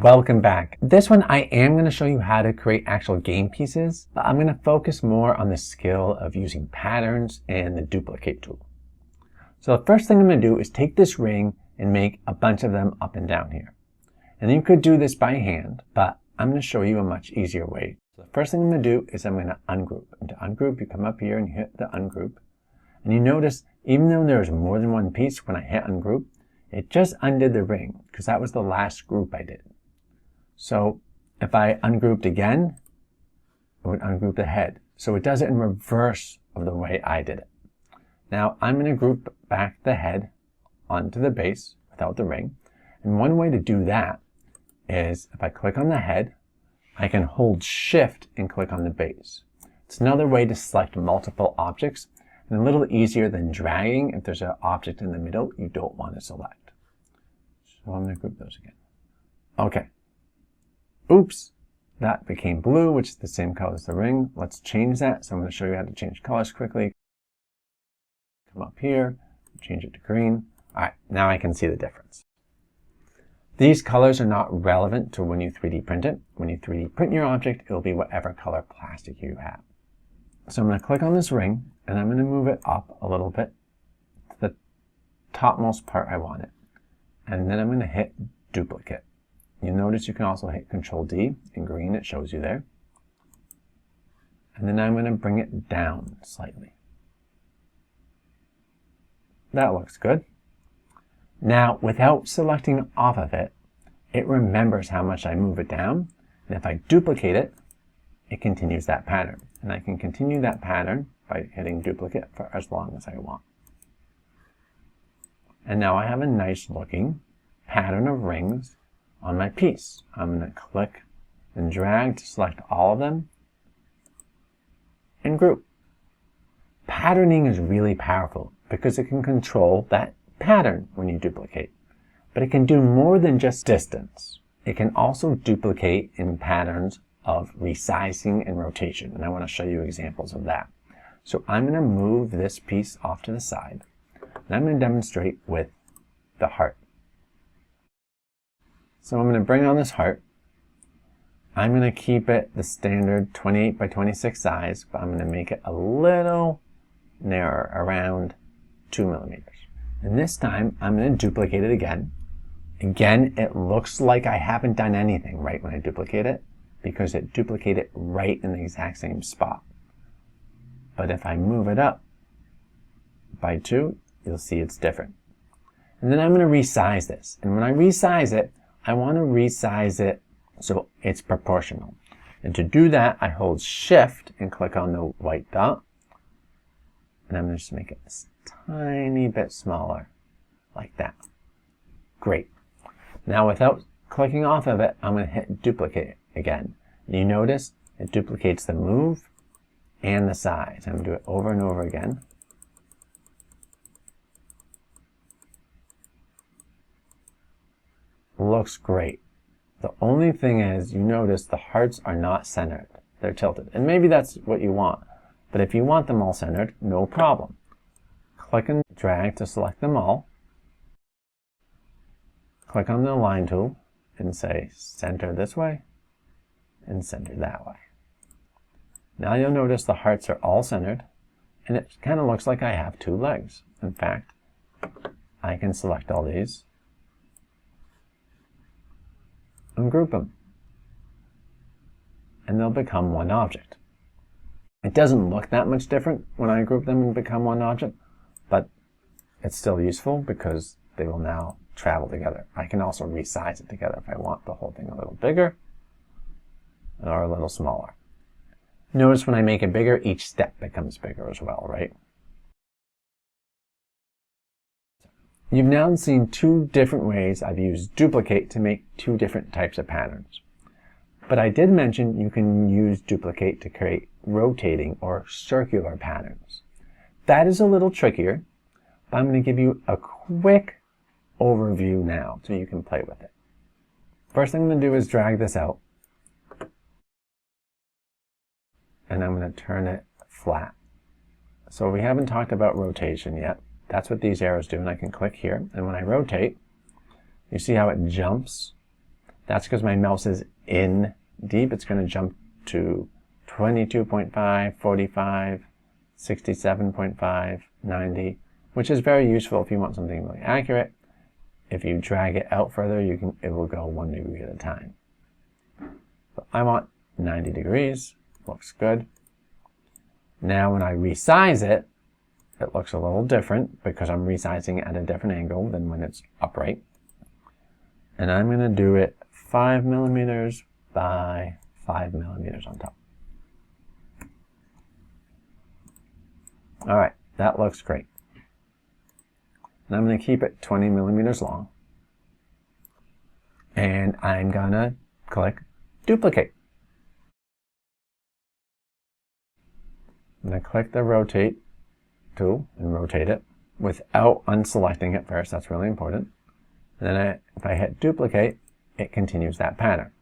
Welcome back. This one I am going to show you how to create actual game pieces, but I'm going to focus more on the skill of using patterns and the duplicate tool. So the first thing I'm going to do is take this ring and make a bunch of them up and down here. And you could do this by hand, but I'm going to show you a much easier way. So the first thing I'm going to do is I'm going to ungroup. And to ungroup, you come up here and hit the ungroup. And you notice, even though there's more than one piece, when I hit ungroup, it just undid the ring because that was the last group I did. So if I ungrouped again, it would ungroup the head. So it does it in reverse of the way I did it. Now I'm going to group back the head onto the base without the ring. And one way to do that is if I click on the head, I can hold Shift and click on the base. It's another way to select multiple objects and a little easier than dragging if there's an object in the middle you don't want to select. So I'm going to group those again. Okay. Oops, that became blue, which is the same color as the ring. Let's change that. So I'm going to show you how to change colors quickly. Come up here, change it to green. All right, now I can see the difference. These colors are not relevant to when you 3D print it. When you 3D print your object, it will be whatever color plastic you have. So I'm going to click on this ring, and I'm going to move it up a little bit to the topmost part I want it. And then I'm going to hit duplicate. You'll notice you can also hit Control D. In green, it shows you there. And then I'm going to bring it down slightly. That looks good. Now, without selecting off of it, it remembers how much I move it down. And if I duplicate it, it continues that pattern. And I can continue that pattern by hitting duplicate for as long as I want. And now I have a nice looking pattern of rings on my piece. I'm going to click and drag to select all of them and group. Patterning is really powerful because it can control that pattern when you duplicate. But it can do more than just distance. It can also duplicate in patterns of resizing and rotation. And I want to show you examples of that. So I'm going to move this piece off to the side. And I'm going to demonstrate with the heart. So I'm going to bring on this heart. I'm going to keep it the standard 28 by 26 size, but I'm going to make it a little narrower, around 2 millimeters. And this time I'm going to duplicate it again. Again, it looks like I haven't done anything right when I duplicate it because it duplicated right in the exact same spot. But if I move it up by 2, you'll see it's different. And then I'm going to resize this. And when I resize it, I want to resize it so it's proportional. And to do that, I hold Shift and click on the white dot. And I'm going to just make it a tiny bit smaller, like that. Great. Now without clicking off of it, I'm going to hit duplicate again. And you notice it duplicates the move and the size. I'm going to do it over and over again. Looks great. The only thing is, you notice the hearts are not centered. They're tilted. And maybe that's what you want. But if you want them all centered, no problem. Click and drag to select them all. Click on the Align tool and say center this way and center that way. Now you'll notice the hearts are all centered and it kind of looks like I have 2 legs. In fact, I can select all these and group them. And they'll become one object. It doesn't look that much different when I group them and become one object, but it's still useful because they will now travel together. I can also resize it together if I want the whole thing a little bigger or a little smaller. Notice when I make it bigger, each step becomes bigger as well, right? You've now seen 2 different ways I've used duplicate to make 2 different types of patterns. But I did mention you can use duplicate to create rotating or circular patterns. That is a little trickier, but I'm going to give you a quick overview now so you can play with it. First thing I'm going to do is drag this out. And I'm going to turn it flat. So we haven't talked about rotation yet. That's what these arrows do, and I can click here. And when I rotate, you see how it jumps? That's because my mouse is in deep. It's going to jump to 22.5, 45, 67.5, 90, which is very useful if you want something really accurate. If you drag it out further, it will go 1 degree at a time. But I want 90 degrees. Looks good. Now when I resize it, it looks a little different because I'm resizing it at a different angle than when it's upright. And I'm going to do it 5 millimeters by 5 millimeters on top. Alright, that looks great. And I'm going to keep it 20 millimeters long. And I'm going to click duplicate. I'm going to click the rotate tool and rotate it without unselecting it first. That's really important. And then if I hit duplicate, it continues that pattern.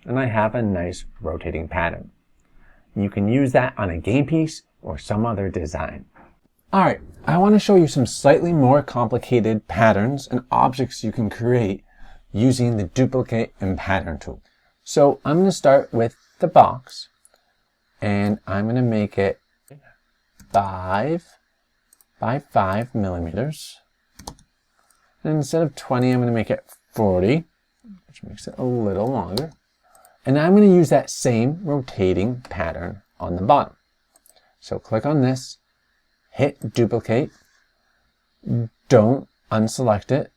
And I have a nice rotating pattern. You can use that on a game piece or some other design. Alright, I want to show you some slightly more complicated patterns and objects you can create using the duplicate and pattern tool. So I'm going to start with the box, and I'm going to make it 5 by 5 millimeters. And instead of 20, I'm going to make it 40, which makes it a little longer. And I'm going to use that same rotating pattern on the bottom. So click on this, hit duplicate, don't unselect it,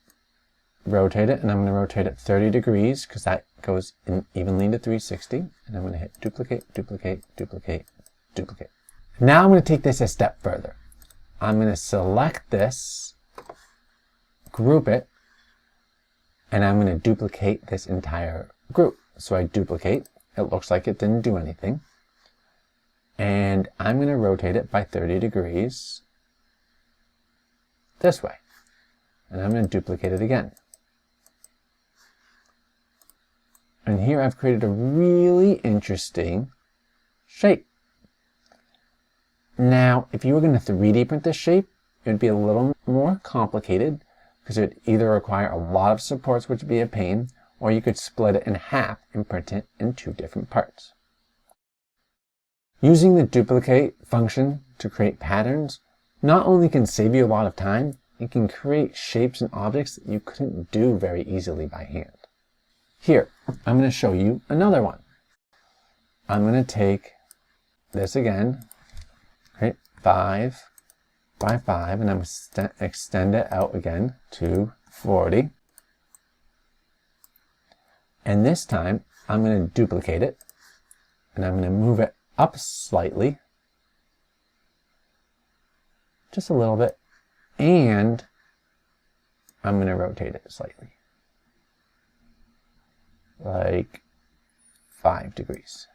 rotate it, and I'm going to rotate it 30 degrees because that goes in evenly to 360. And I'm going to hit duplicate, duplicate, duplicate, duplicate. Now I'm going to take this a step further. I'm going to select this, group it, and I'm going to duplicate this entire group. So I duplicate, it looks like it didn't do anything. And I'm going to rotate it by 30 degrees this way. And I'm going to duplicate it again. And here I've created a really interesting shape. Now, if you were going to 3D print this shape, it would be a little more complicated because it would either require a lot of supports, which would be a pain, or you could split it in half and print it in 2 different parts. Using the duplicate function to create patterns not only can save you a lot of time, it can create shapes and objects that you couldn't do very easily by hand. Here, I'm going to show you another one. I'm going to take this again, right, 5 by 5, and I'm going to extend it out again to 40. And this time, I'm going to duplicate it, and I'm going to move it up slightly, just a little bit, and I'm going to rotate it slightly, like 5 degrees.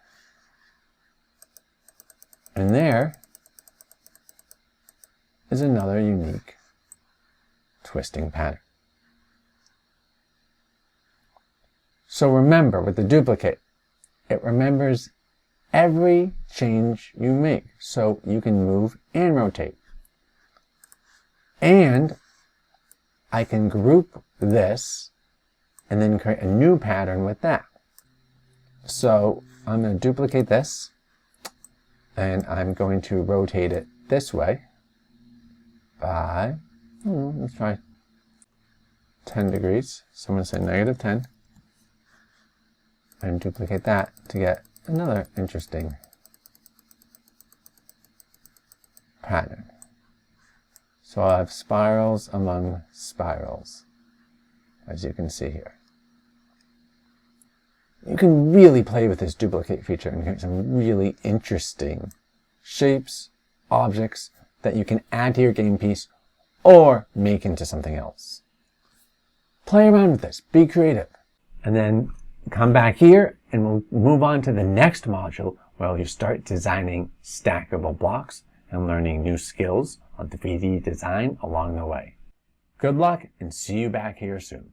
And there is another unique twisting pattern. So remember, with the duplicate, it remembers every change you make. So you can move and rotate. And I can group this and then create a new pattern with that. So I'm going to duplicate this, and I'm going to rotate it this way by, let's try 10 degrees. So I'm going to say negative 10. And duplicate that to get another interesting pattern. So I'll have spirals among spirals, as you can see here. You can really play with this duplicate feature and create some really interesting shapes, objects that you can add to your game piece or make into something else. Play around with this, be creative, and then come back here and we'll move on to the next module where you start designing stackable blocks and learning new skills on 3D design along the way. Good luck and see you back here soon.